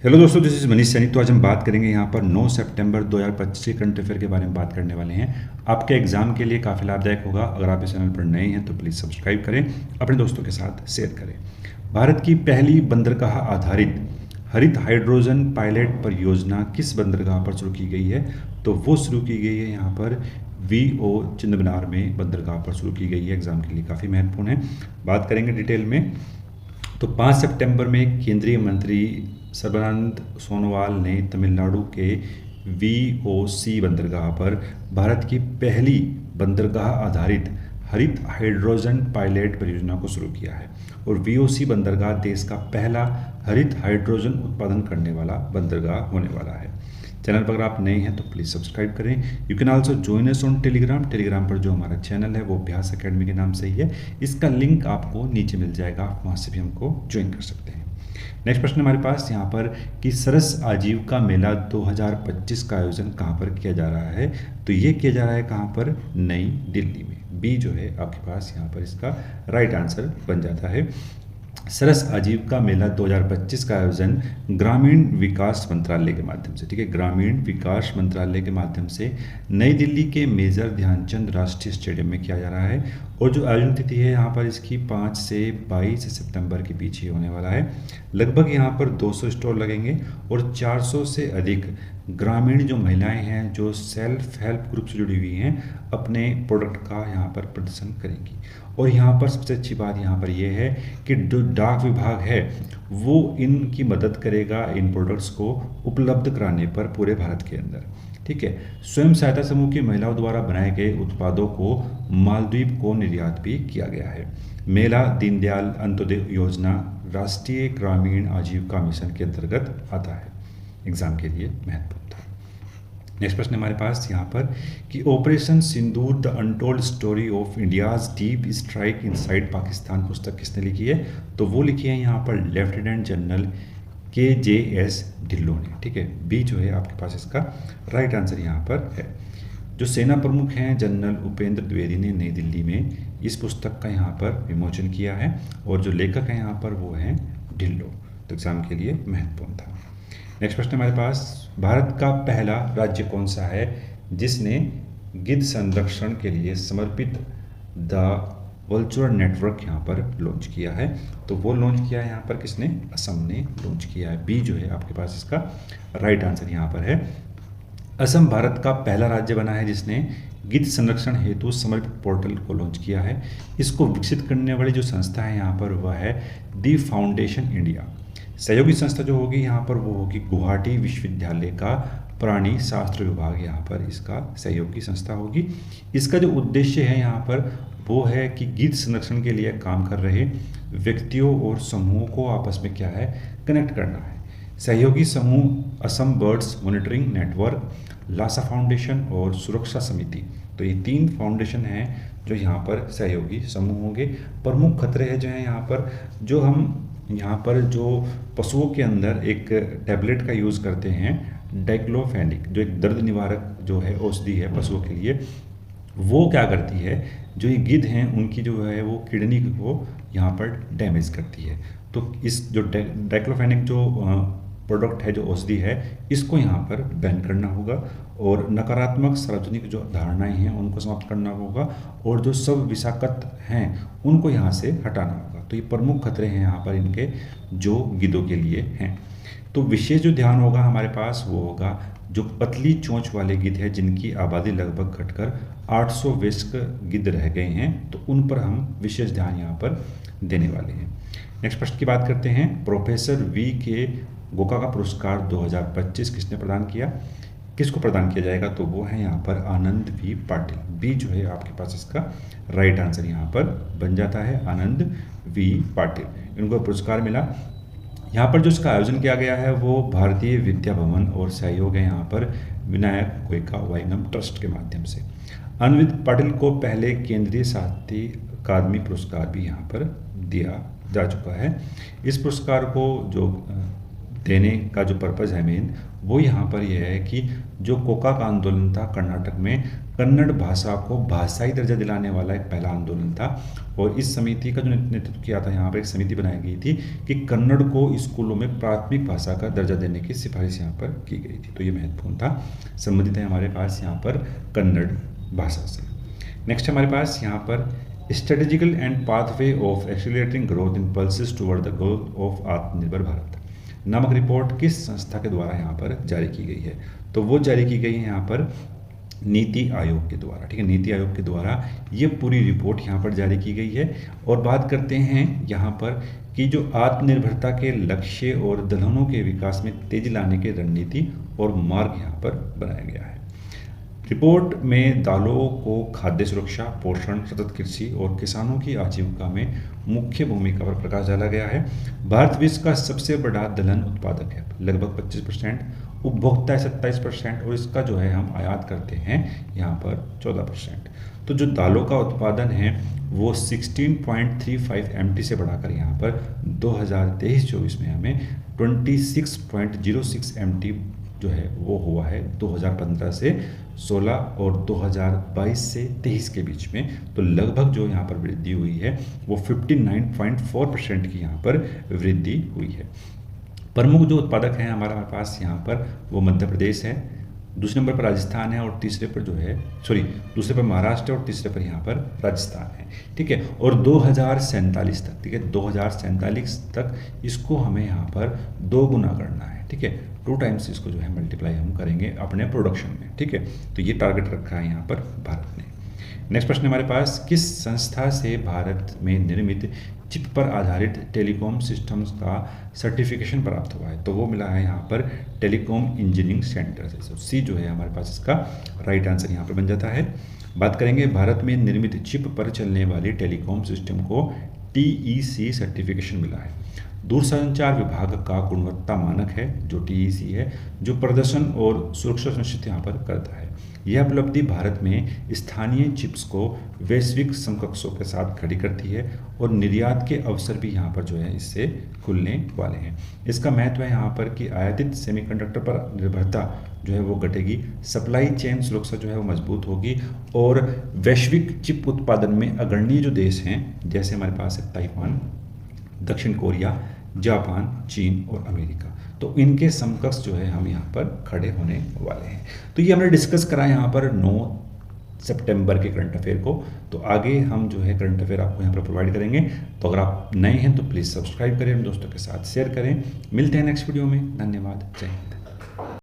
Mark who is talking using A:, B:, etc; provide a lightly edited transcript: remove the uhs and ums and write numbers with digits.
A: Hello दोस्तों, this is Manish Saini. तो आज हम बात करेंगे यहाँ पर 9 सितंबर 2025 के करंट अफेयर के बारे में बात करने वाले हैं। आपके एग्जाम के लिए काफ़ी लाभदायक होगा। अगर आप इस चैनल पर नए हैं तो प्लीज़ सब्सक्राइब करें, अपने दोस्तों के साथ शेयर करें। भारत की पहली बंदरगाह आधारित हरित हाइड्रोजन पायलट परियोजना किस बंदरगाह पर शुरू की गई है? तो वो शुरू की गई है यहाँ पर वीओ चिंदबनार में बंदरगाह पर शुरू की गई है। एग्जाम के लिए काफ़ी महत्वपूर्ण है, बात करेंगे डिटेल में। तो 5 सितंबर में केंद्रीय मंत्री सर्बानंद सोनोवाल ने तमिलनाडु के वीओसी बंदरगाह पर भारत की पहली बंदरगाह आधारित हरित हाइड्रोजन पायलट परियोजना को शुरू किया है। और वीओसी बंदरगाह देश का पहला हरित हाइड्रोजन उत्पादन करने वाला बंदरगाह होने वाला है। चैनल पर अगर आप नए हैं तो प्लीज़ सब्सक्राइब करें। You can also join us on Telegram पर जो हमारा चैनल है वो अभ्यास एकेडमी के नाम से ही है। इसका लिंक आपको नीचे मिल जाएगा, आप वहाँ से भी हमको ज्वाइन कर सकते हैं। नेक्स्ट प्रश्न हमारे पास यहाँ पर कि सरस आजीविका मेला 2025 का आयोजन कहाँ पर किया जा रहा है? तो ये किया जा रहा है कहाँ पर? नई दिल्ली में। बी जो है आपके पास यहाँ पर इसका राइट आंसर बन जाता है। सरस आजीविका मेला 2025 का आयोजन ग्रामीण विकास मंत्रालय के माध्यम से, ठीक है, ग्रामीण विकास मंत्रालय के माध्यम से नई दिल्ली के मेजर ध्यानचंद राष्ट्रीय स्टेडियम में किया जा रहा है। और जो आयोजन तिथि है यहाँ पर इसकी 5 से 22 सितंबर के बीच ही होने वाला है। लगभग यहाँ पर 200 स्टॉल लगेंगे और 400 से अधिक ग्रामीण जो महिलाएं हैं जो सेल्फ हेल्प ग्रुप से जुड़ी हुई हैं अपने प्रोडक्ट का यहाँ पर प्रदर्शन करेंगी। और यहाँ पर सबसे अच्छी बात यहाँ पर यह है कि जो डाक विभाग है वो इनकी मदद करेगा इन प्रोडक्ट्स को उपलब्ध कराने पर पूरे भारत के अंदर, ठीक है। स्वयं सहायता समूह की महिलाओं द्वारा बनाए गए उत्पादों को मालदीव को निर्यात भी किया गया है। मेला दीनदयाल अंत्योदय योजना राष्ट्रीय ग्रामीण आजीविका मिशन के अंतर्गत आता है। एग्जाम के लिए महत्वपूर्ण था। नेक्स्ट प्रश्न हमारे पास यहाँ पर कि operation Sindoor the untold story of India's deep strike inside Pakistan पुस्तक किसने लिखी है? तो वो लिखी है यहाँ पर लेफ्टिनेंट जनरल KJS ढिल्लों ने, ठीक है। बी जो है आपके पास इसका राइट आंसर यहाँ पर है। जो सेना प्रमुख हैं जनरल उपेंद्र द्विवेदी ने नई दिल्ली में इस पुस्तक का यहाँ पर विमोचन किया है और जो लेखक हैं यहाँ पर वो हैं ढिल्लों। तो एग्जाम के लिए महत्वपूर्ण था। नेक्स्ट प्रश्न हमारे पास, भारत का पहला राज्य कौन सा है जिसने गिद्ध संरक्षण के लिए समर्पित द वल्चर नेटवर्क यहाँ पर लॉन्च किया है? तो वो लॉन्च किया है यहाँ पर किसने? असम ने लॉन्च किया है। बी जो है आपके पास इसका राइट आंसर यहाँ पर है। असम भारत का पहला राज्य बना है जिसने गिद्ध संरक्षण हेतु समर्पित पोर्टल को लॉन्च किया है। इसको विकसित करने वाली जो संस्था है यहाँ पर वह है दी फाउंडेशन इंडिया। सहयोगी संस्था जो होगी यहाँ पर वो होगी गुवाहाटी विश्वविद्यालय का प्राणी शास्त्र विभाग, यहाँ पर इसका सहयोगी संस्था होगी। इसका जो उद्देश्य है यहाँ पर वो है कि गिद्ध संरक्षण के लिए काम कर रहे व्यक्तियों और समूहों को आपस में क्या है, कनेक्ट करना है। सहयोगी समूह Assam birds monitoring network, Lasa foundation और सुरक्षा समिति। तो ये 3 फाउंडेशन हैं जो यहाँ पर सहयोगी समूह होंगे। प्रमुख खतरे हैं जो हैं यहाँ पर, जो हम यहाँ पर जो पशुओं के अंदर एक टैबलेट का यूज़ करते हैं डाइक्लोफेनिक, जो एक दर्द निवारक जो है औषधि है पशुओं के लिए, वो क्या करती है, जो ये गिद्ध हैं उनकी जो है वो किडनी को यहाँ पर डैमेज करती है। तो इस जो डाइक्लोफेनिक जो प्रोडक्ट है, जो औषधि है, इसको यहाँ पर बैन करना होगा। और नकारात्मक सार्वजनिक जो धारणाएं हैं उनको समाप्त करना होगा और जो सब विषाक्त हैं उनको यहाँ से हटाना होगा। तो ये प्रमुख खतरे हैं यहाँ पर इनके जो गिद्धों के लिए हैं। तो विशेष जो ध्यान होगा हमारे पास वो होगा जो पतली चोंच वाले गिद्ध है जिनकी आबादी लगभग घटकर 800 वयस्क गिद्ध रह गए हैं, तो उन पर हम विशेष ध्यान यहाँ पर देने वाले हैं। नेक्स्ट प्रश्न की बात करते हैं। प्रोफेसर VK गोकाका पुरस्कार 2025 किसने प्रदान किया? किसको प्रदान किया जाएगा? तो वो है यहाँ पर आनंद V पाटिल। बी जो है आपके पास इसका राइट आंसर यहाँ पर बन जाता है, आनंद V पाटिल। इनको पुरस्कार मिला। यहाँ पर जो इसका आयोजन किया गया है वो भारतीय विद्या भवन और सहयोग है यहाँ पर विनायक गोयका वाइनम ट्रस्ट के माध्यम से। आनंद पाटिल को पहले केंद्रीय साहित्य अकादमी पुरस्कार भी यहाँ पर दिया जा चुका है। इस पुरस्कार को जो देने का जो पर्पज़ है मेन, वो यहाँ पर यह है कि जो गोकाक आंदोलन था कर्नाटक में, कन्नड़ भाषा को भाषाई दर्जा दिलाने वाला एक पहला आंदोलन था। और इस समिति का जो नेतृत्व किया था, यहाँ पर एक समिति बनाई गई थी कि कन्नड़ को स्कूलों में प्राथमिक भाषा का दर्जा देने की सिफारिश यहाँ पर की गई थी। तो ये महत्वपूर्ण था, संबंधित है हमारे पास यहाँ पर कन्नड़ भाषा से। नेक्स्ट हमारे पास यहाँ पर strategical and pathway of accelerating growth impulses toward the goal of आत्मनिर्भर भारत नामक रिपोर्ट किस संस्था के द्वारा यहाँ पर जारी की गई है? तो वो जारी की गई है यहाँ पर नीति आयोग के द्वारा। ठीक है, नीति आयोग के द्वारा ये पूरी रिपोर्ट यहाँ पर जारी की गई है। और बात करते हैं यहाँ पर कि जो आत्मनिर्भरता के लक्ष्य और दलहनों के विकास में तेजी लाने की रणनीति और मार्ग यहाँ पर बनाया गया है। रिपोर्ट में दालों को खाद्य सुरक्षा, पोषण, सतत कृषि और किसानों की आजीविका में मुख्य भूमिका पर प्रकाश डाला गया है। भारत विश्व का सबसे बड़ा दलहन उत्पादक है, लगभग 25%, उपभोक्ता है 27% और इसका जो है हम आयात करते हैं यहाँ पर 14%। तो जो दालों का उत्पादन है वो 16.35 MT से बढ़ाकर यहाँ पर 2023-24 में हमें 26.06 MT जो है वो हुआ है 2015 से 16 और 2022 से 23 के बीच में। तो लगभग जो यहाँ पर वृद्धि हुई है वो 59.4% की यहाँ पर वृद्धि हुई है। प्रमुख जो उत्पादक हैं हमारे पास यहाँ पर वो मध्य प्रदेश है, दूसरे नंबर पर राजस्थान है और तीसरे पर जो है दूसरे पर महाराष्ट्र और तीसरे पर यहाँ पर राजस्थान है। ठीक है, और 2047 तक, ठीक है, 2047 तक इसको हमें यहाँ पर 2 गुना करना है। ठीक है, 2 टाइम्स इसको जो है मल्टीप्लाई हम करेंगे अपने प्रोडक्शन में। ठीक है, तो ये टारगेट रखा है यहाँ पर भारत ने। नेक्स्ट प्रश्न हमारे पास, किस संस्था से भारत में निर्मित चिप पर आधारित टेलीकॉम सिस्टम्स का सर्टिफिकेशन प्राप्त हुआ है? तो वो मिला है यहाँ पर टेलीकॉम इंजीनियरिंग सेंटर से। सी जो है हमारे पास इसका राइट आंसर यहाँ पर बन जाता है। बात करेंगे भारत में निर्मित चिप पर चलने वाली टेलीकॉम सिस्टम को TEC सर्टिफिकेशन मिला है। दूरसंचार विभाग का गुणवत्ता मानक है जो TEC है, जो प्रदर्शन और सुरक्षा सुनिश्चित यहाँ पर करता है। यह उपलब्धि भारत में स्थानीय चिप्स को वैश्विक समकक्षों के साथ खड़ी करती है और निर्यात के अवसर भी यहाँ पर जो है इससे खुलने वाले हैं। इसका महत्व है यहाँ पर कि आयातित सेमीकंडक्टर पर निर्भरता जो है वो घटेगी, सप्लाई चेन सुरक्षा जो है वो मजबूत होगी और वैश्विक चिप उत्पादन में अग्रणी जो देश हैं जैसे हमारे पास है ताइवान, दक्षिण कोरिया, जापान, चीन और अमेरिका, तो इनके समकक्ष जो है हम यहाँ पर खड़े होने वाले हैं। तो ये हमने डिस्कस करा यहाँ पर 9 सितंबर के करंट अफेयर को। तो आगे हम जो है करंट अफेयर आपको यहाँ पर प्रोवाइड करेंगे। तो अगर आप नए हैं तो प्लीज़ सब्सक्राइब करें, दोस्तों के साथ शेयर करें। मिलते हैं नेक्स्ट वीडियो में। धन्यवाद, जय हिंद।